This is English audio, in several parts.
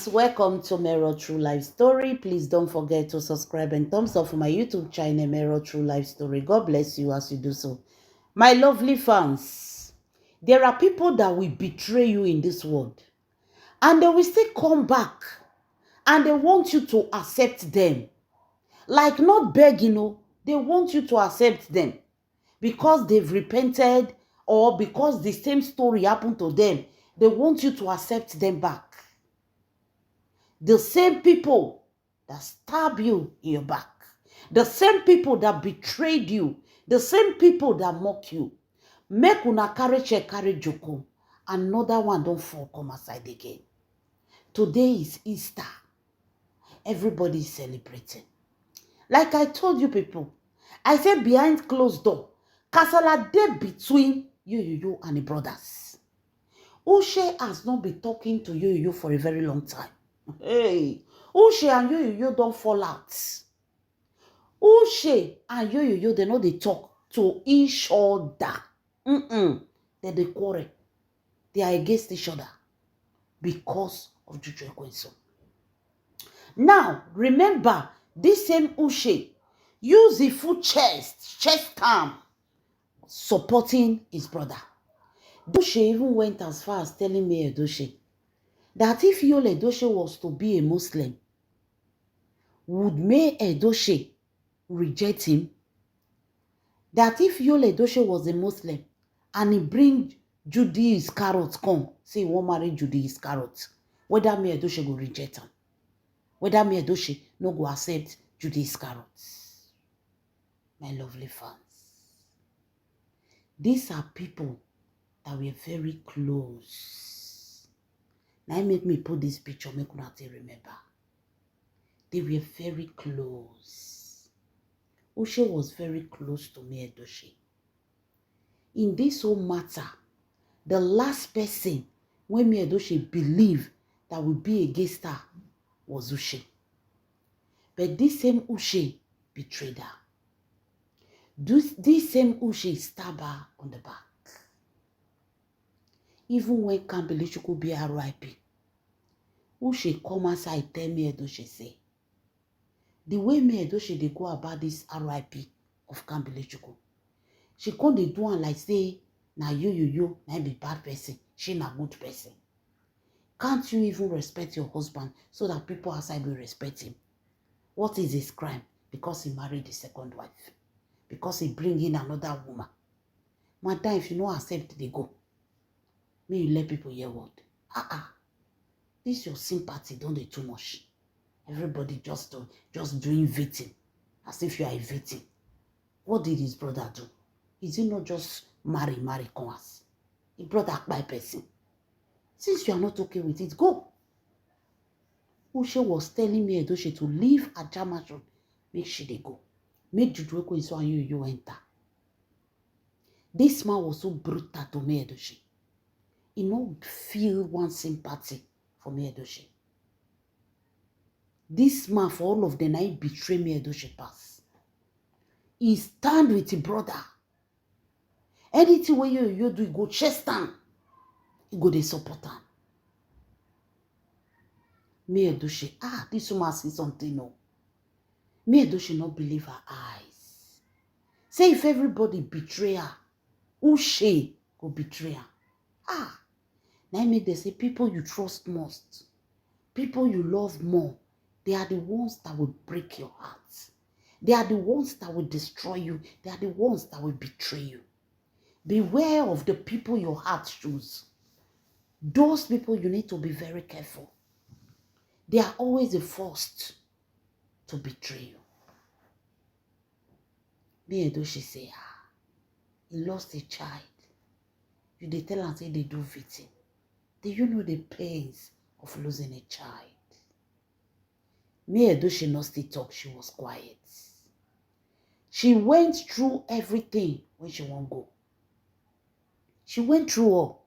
fans, welcome to Mero True Life Story. Please don't forget to subscribe and thumbs up for my YouTube channel, Mero True Life Story. God bless you as you do so. My lovely fans, there are people that will betray you in this world, and they will still come back and they want you to accept them. Like not begging, they want you to accept them because they've repented or because the same story happened to them. They want you to accept them back. The same people that stab you in your back, the same people that betrayed you, the same people that mock you, make una carry check, carry joko. Another one don't fall come aside again. Today is Easter. Everybody is celebrating. Like I told you people, I said behind closed door, kasala dey between you and the brothers. Ushe has not been talking to you for a very long time. Hey, Ushe and you don't fall out. Ushe and you they know they talk to each other. They quarrel. They are against each other because of Juju Ekwensu. Now, remember, this same Ushe use the full chest arm, supporting his brother. Ushe even went as far as telling me Edochie that if Yul Edochie was to be a Muslim, would May Edochie reject him? That if Yul Edochie was a Muslim and he bring Judy Iscariot come, say he won't marry Judy Iscariot, whether May Edochie go reject him, whether May Edochie no go accept Judy Iscariot. My lovely fans, these are people that were very close. Now make me put this picture, make una remember. They were very close. Ushe was very close to May Edochie. In this whole matter, the last person when May Edochie believed that would be against her was Ushe. But this same Ushe betrayed her. This same Ushe stabbed her on the back. Even when Kambili be RIP, Ushe come outside tell May Edochie say, the way May Edochie they go about this RIP of Kambili, she can't dey do am like say, na you, na be bad person, she na good person. Can't you even respect your husband so that people outside will respect him? What is his crime? Because he married the second wife. Because he bring in another woman. Madam, if you no accept, they go. May you let people hear word. This your sympathy, don't they too much? Everybody just doing victim. As if you are a victim. What did his brother do? Is he not just marry Congas? His brother by person. Since you are not okay with it, go. Ushe was telling me Edochie to leave Ajamashun. Make sure they go. Make Juju Ekwensu and you enter. This man was so brutal to me Edochie. He no feel one sympathy for me Edochie. This man, for all of them, he betray me Edochie pass. He stand with his brother. Anything where you do, go chest down. He go dey support him. May Edochie, this woman see something, no. May Edochie not believe her eyes. Say if everybody betray her, Ushe go betray her. Now make they say people you trust most, people you love more, they are the ones that will break your heart. They are the ones that will destroy you. They are the ones that will betray you. Beware of the people your heart choose. Those people you need to be very careful. They are always the first to betray you. May Edochie say, he lost a child. You dey tell am say they do victim. Do you know the pains of losing a child? May Edochie not still talk, she was quiet. She went through everything when she won't go. She went through all.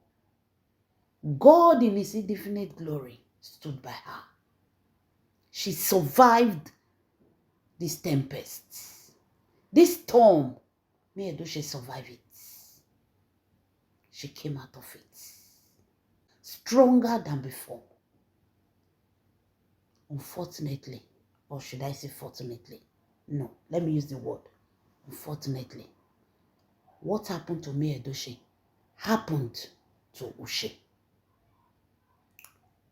God in his infinite glory stood by her. She survived this tempest. This storm, May Edochie survived it. She came out of it stronger than before. Unfortunately, or should I say fortunately? No, let me use the word unfortunately. What happened to May Edochie happened to Uche.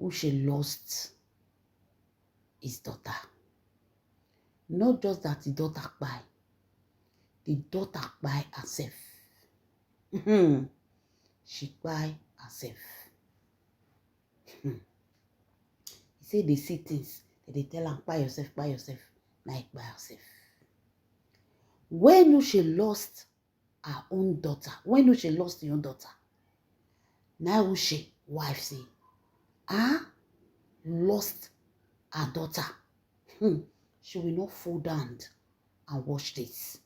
Uche lost his daughter. Not just that the daughter by herself. She by herself. He said they see things, they tell her, by yourself, like by herself. When Uche lost her own daughter, now Uche wife say, lost her daughter. She will not fall down and watch this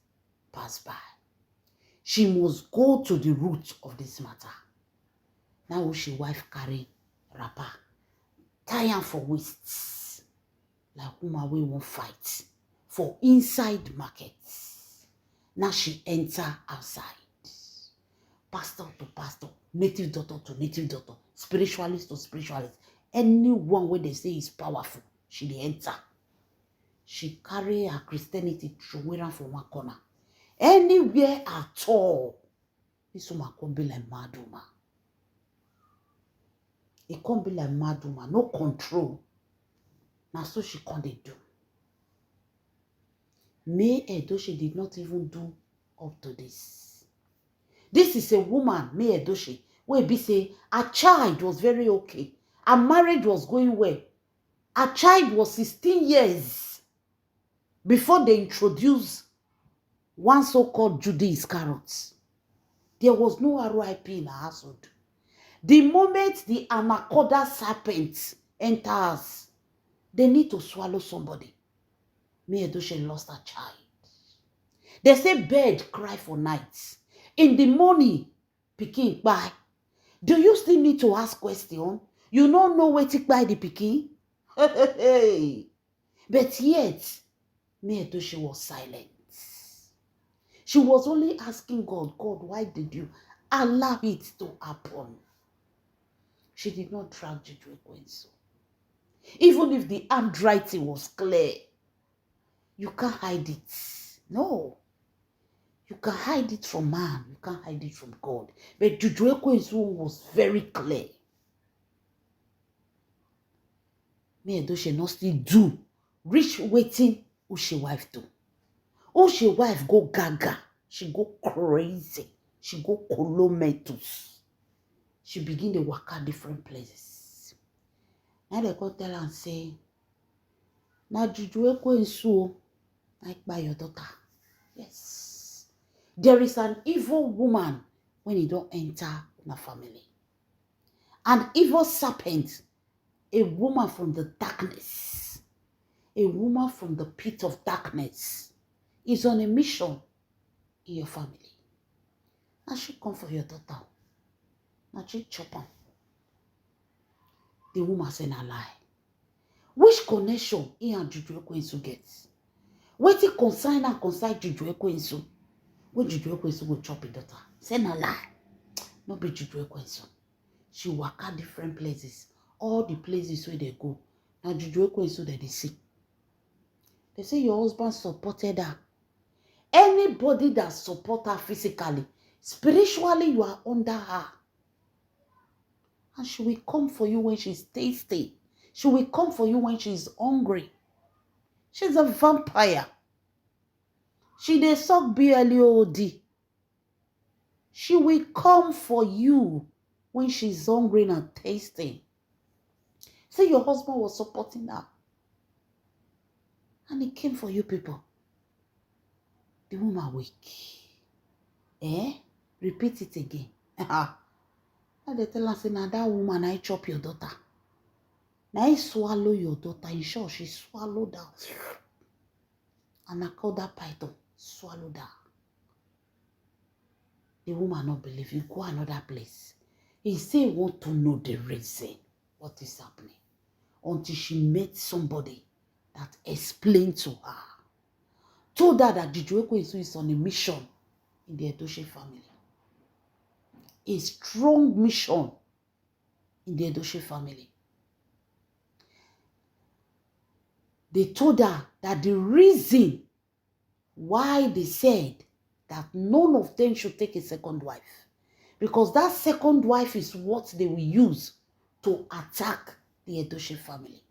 pass by. She must go to the root of this matter. Now Uche wife carry wrapper, tie am for waist, like woman wey won't fight for inside market. Now she enter outside. Pastor to pastor, native daughter to native daughter, spiritualist to spiritualist. Anyone where they say is powerful, she dey enter. She carry her Christianity throw around from one corner. Anywhere at all, this woman can be like mad woman. It can't be like mad woman, no control. Now so she can't do. May Edochie did not even do up to this. This is a woman, May Edochie, where be say her child was very okay. Her marriage was going well. Her child was 16 years before they introduced one so-called Judas Iscariot. There was no RIP in her household. The moment the anaconda serpent enters, they need to swallow somebody. May Edochie lost her child. They say bird cry for nights. In the morning, pikin kpai. Do you still need to ask question? You don't know where to kpai the pikin? But yet, May Edochie was silent. She was only asking God, God, why did you allow it to happen? She did not drag Juju Ekwensu. Even if the handwriting was clear, you can't hide it. No. You can hide it from man. You can't hide it from God. But Juju Ekwensu was very clear. May Edochie not still do. Reach waiting Uche wife do. Uche wife go gaga. She go crazy. She go colometus. She begin to work out different places. Now they go tell her and say, now Juju Ekwensu, like by your daughter. Yes. There is an evil woman when you don't enter in a family. An evil serpent, a woman from the darkness, a woman from the pit of darkness, is on a mission in your family. Now she come for your daughter. Now she chop her. The woman say na lie. Which connection he and Juju Ekwensu get? Wetin concern and concern Juju Ekwensu? When Juju Ekwensu go chop your daughter? Say na lie. No be Juju Ekwensu. She waka different places. All the places where they go. Now Juju Ekwensu that they see. They say your husband supported her. Anybody that support her physically, spiritually, you are under her. And she will come for you when she's tasty. She will come for you when she's hungry. She's a vampire. She dey suck BLOD. She will come for you when she's hungry and tasting. Say your husband was supporting her. And he came for you people. The woman weak. Repeat it again. And they tell her, say, now that woman, I chop your daughter. Now I swallow your daughter. In short, she swallowed her. And I call that python. Swallowed her. The woman not believe you. Go another place. He say want to know the reason what is happening. Until she met somebody that explained to her. Told her that Juju Ekwensu is on a mission in the Edochie family. A strong mission in the Edochie family. They told her that the reason why they said that none of them should take a second wife, because that second wife is what they will use to attack the Edochie family.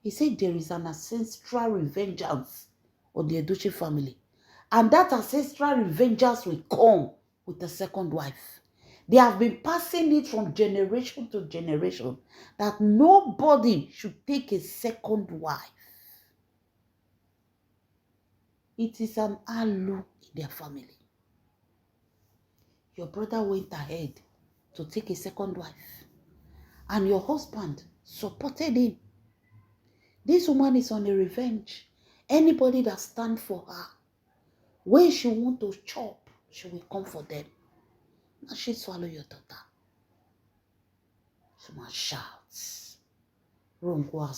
He said there is an ancestral revengeance on the Edochie family. And that ancestral revengeance will come with the second wife. They have been passing it from generation to generation that nobody should take a second wife. It is an alu in their family. Your brother went ahead to take a second wife, and your husband supported him. This woman is on a revenge. Anybody that stands for her, when she want to chop, she will come for them. Now she swallow your daughter. She must shout. Run go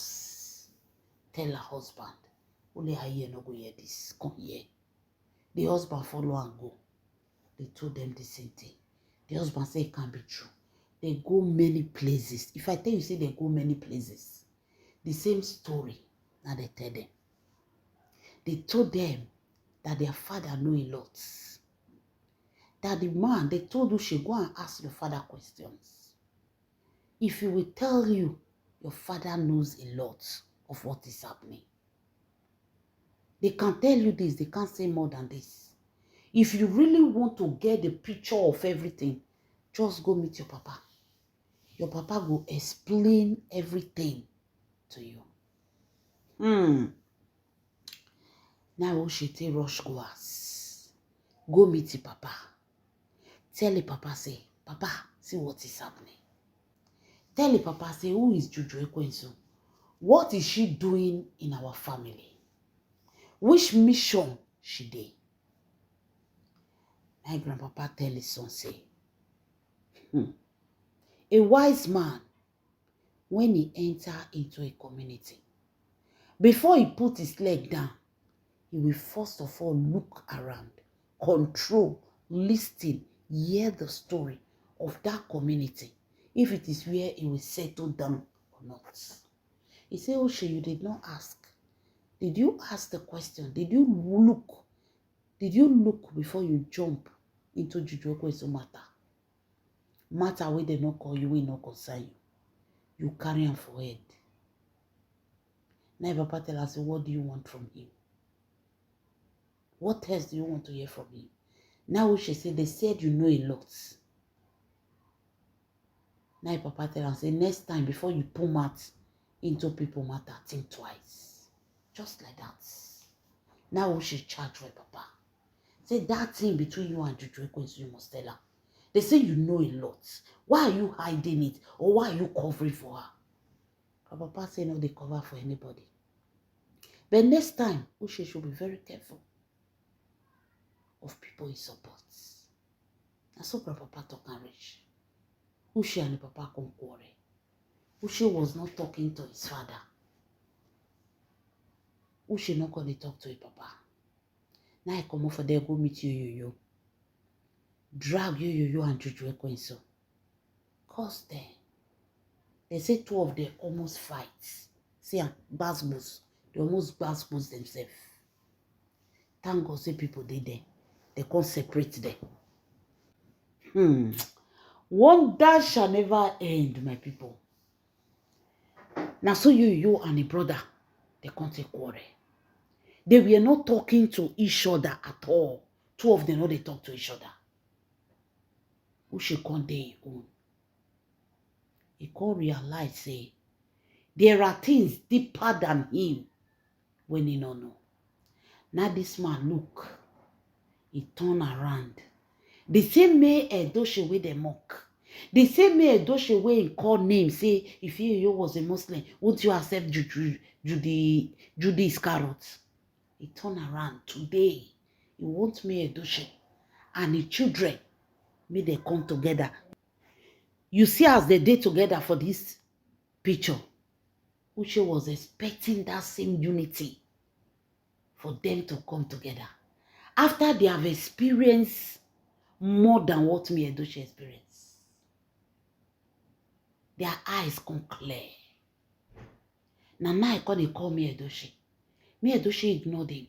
tell her husband, only her ear no go hear this. Come here. The husband follow and go. They told them the same thing. The husband said it can't be true. They go many places. If I tell you, say they go many places, the same story. Now they tell them. They told them that their father know a lot. That the man, they told you, she go and ask your father questions. If he will tell you, your father knows a lot of what is happening. They can tell you this, they can't say more than this. If you really want to get the picture of everything, just go meet your papa. Your papa will explain everything to you. Now Oshete rush go ask. Go meet the papa. Tell the papa, say, Papa, see what is happening. Tell the papa, say, who is Juju Ekwensu? What is she doing in our family? Which mission she did? My grandpapa tell his son, say, a wise man, when he enter into a community, before he put his leg down, he will first of all look around, control, listen, hear the story of that community, if it is where he will settle down or not. He said, Oshe, you did not ask. Did you ask the question? Did you look? Did you look before you jump into Juju Ekwensu matter? Matter where they not call you, we not concern you. You carry him for head. Now Papa tell us, what do you want from him? What else do you want to hear from him? Now she said, they said you know a lot. Now Papa tell us, next time before you pull mat into people matter, think twice. Just like that. Now she charge with Papa. Say that thing between you and Juju Ekwensu, you must tell her. They say you know a lot. Why are you hiding it? Or why are you covering for her? Papa say no, they cover for anybody. But next time, Ushe should be very careful of people he supports. And so Papa talk and reach. Ushe and the Papa come quarrel. Ushe was not talking to his father. Ushe not going to talk to his Papa. Now I come over there, go meet you. Drag you and Juju Ekwensu. Cause them. They say two of them almost fight. See, basbos. They almost basbos themselves. Thank God, say people did there. They can't separate them. Wonder shall never end, my people. Now, so you and the brother, they can't take quarrel. They were not talking to each other at all. Two of them know they talk to each other. Who should come their own? He can't realize, say, there are things deeper than him when he don't know. Now this man look, he turn around. The same way Edochie wey they mock. The same way Edochie wey call name, say, if you was a Muslim, would you accept Judy Iscariot? He turn around today. He wants me Edochie and the children, may they come together. You see as they did together for this picture, Uche was expecting that same unity for them to come together. After they have experienced more than what me Edochie experienced. Their eyes come clear. Now I call me Edochie. Me Edochie ignored him.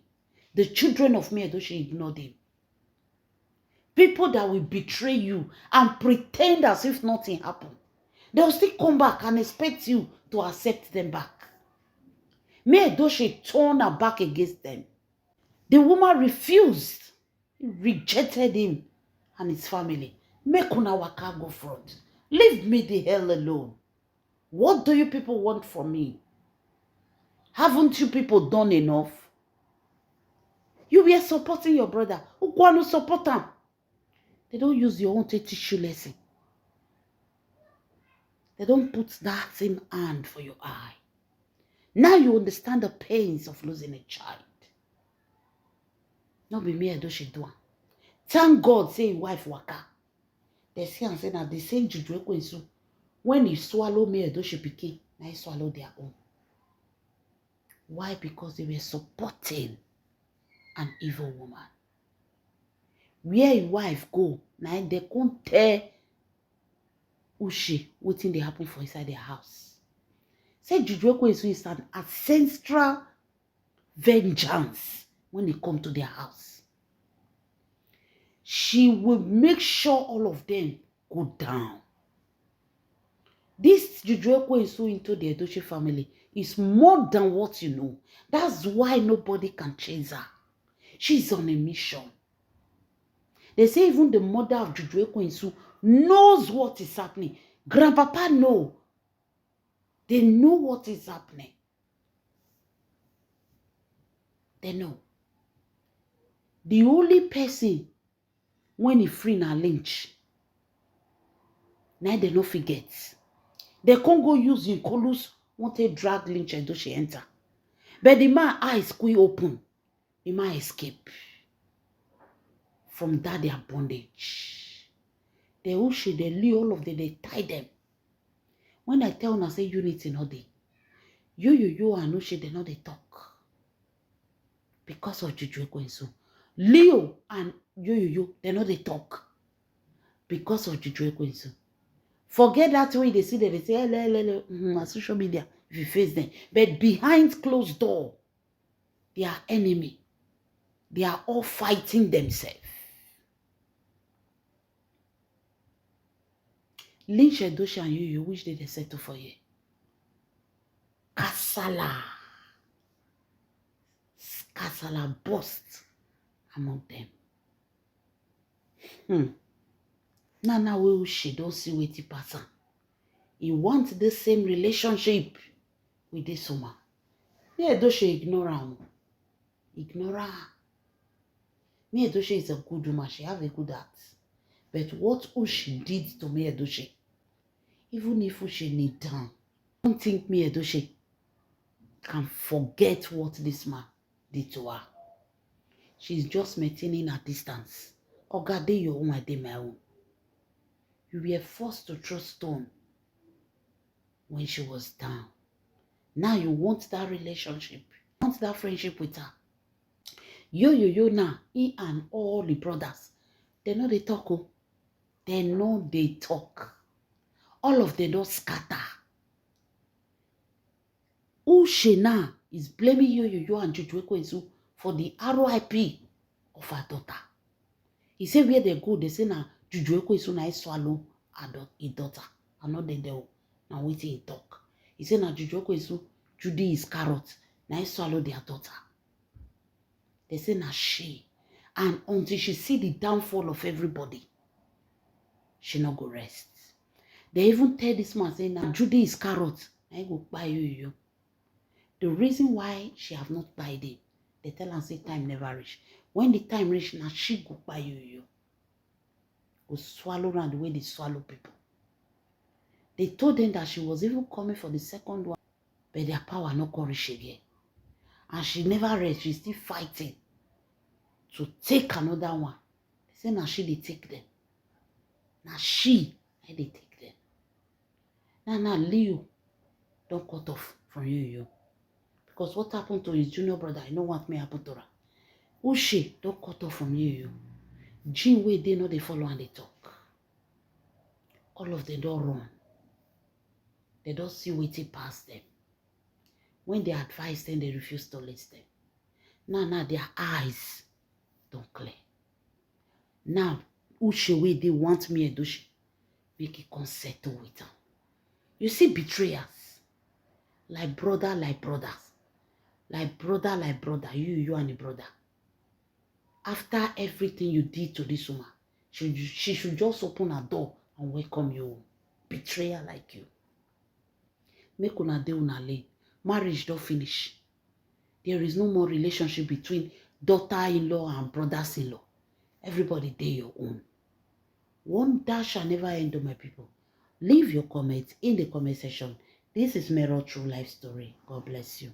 The children of me Edochie ignored him. People that will betray you and pretend as if nothing happened. They'll still come back and expect you to accept them back. Me Edochie turned her back against them. The woman refused, rejected him and his family. Make una waka go front. Leave me the hell alone. What do you people want from me? Haven't you people done enough? You were supporting your brother. Who go to support him? They don't use your own to teach you lesson. They don't put that same hand for your eye. Now you understand the pains of losing a child. Not be me Edochie do. Thank God say wife waka. They say and say that the same Juju Ekwensu. When he swallow me Edochie pikin, now he swallow their own. Why? Because they were supporting an evil woman. Where a wife go, now they can't tell Ushi wetin dey happen for inside their house. Say Juju Ekwensu is an ancestral vengeance when it come to their house. She will make sure all of them go down. This Juju Ekwensu into the Edochie family is more than what you know. That's why nobody can chase her. She's on a mission. They say even the mother of Juju Ekwensu knows what is happening. Grandpapa know. They know what is happening. They know. The only person when he free na lynch. Now they no forget. They can't go use Nkolus want to drag Lynch Edochie enter. But the man eyes quick open. The man escape from that their bondage. They Ushi, they leave all of them, they tie them. When I tell them, I say unity no dey. You and Ushi, they know they talk. Because of Juju Ekwensu. Leo and you, they know they talk. Because of Juju Ekwensu. Forget that way they see that they say, on social media, if you face them. But behind closed door, they are enemy. They are all fighting themselves. Lynch Edochie and you which they settle for you? Kasala. Kasala burst among them. Now we she don't see what he pass. He wants the same relationship with this woman. Me Edochie ignore her. Ignore her. Me Edochie is a good woman. She have a good heart. But what Ushi did to me Edochie, even if Ushi need down, I don't think me Edochie can forget what this man did to her. She's just maintaining her distance. Oga dey your own, I dey my own. You were forced to throw stone when she was down. Now you want that relationship. You want that friendship with her. Yo now, he and all the brothers, they know they talk. Oh. They know they talk. All of them don't scatter. Ushi now is blaming Yo and Juju Ekwensu for the RIP of her daughter. He said where they go, they say now Juju Ekwensu na swallow her daughter. And not they do. Now waiting he talk. He said now Juju Ekwensu, Judy is carrot. Now swallow their daughter. They say now she. And until she see the downfall of everybody, she not go rest. They even tell this man saying now Judy is carrot. I go buy you. The reason why she have not died it, they tell her say time never reach. When the time reach, now she go buy you. Go swallow around the way they swallow people. They told them that she was even coming for the second one, but their power not reach again. And she never rest. She's still fighting to take another one. They say now she they take them. Now she they take them. Now Leo don't cut off from you. Because what happened to his junior brother, I know what may happen to her. Ushi don't cut off from you. Jean way they know they follow and they talk. All of them don't run. They don't see waiting past them. When they advise them, they refuse to listen. Now their eyes don't clear. Now, Uche they want me Edochie, make it come settle with them. You see betrayers, like brother, like brothers, like brother, you and the brother. After everything you did to this woman, she should just open her door and welcome you. Betrayer like you. Make una dey una lane. Marriage don't finish. There is no more relationship between daughter-in-law and brothers-in-law. Everybody dey your own. One dash shall never end, my people. Leave your comments in the comment section. This is Mero True Life Story. God bless you.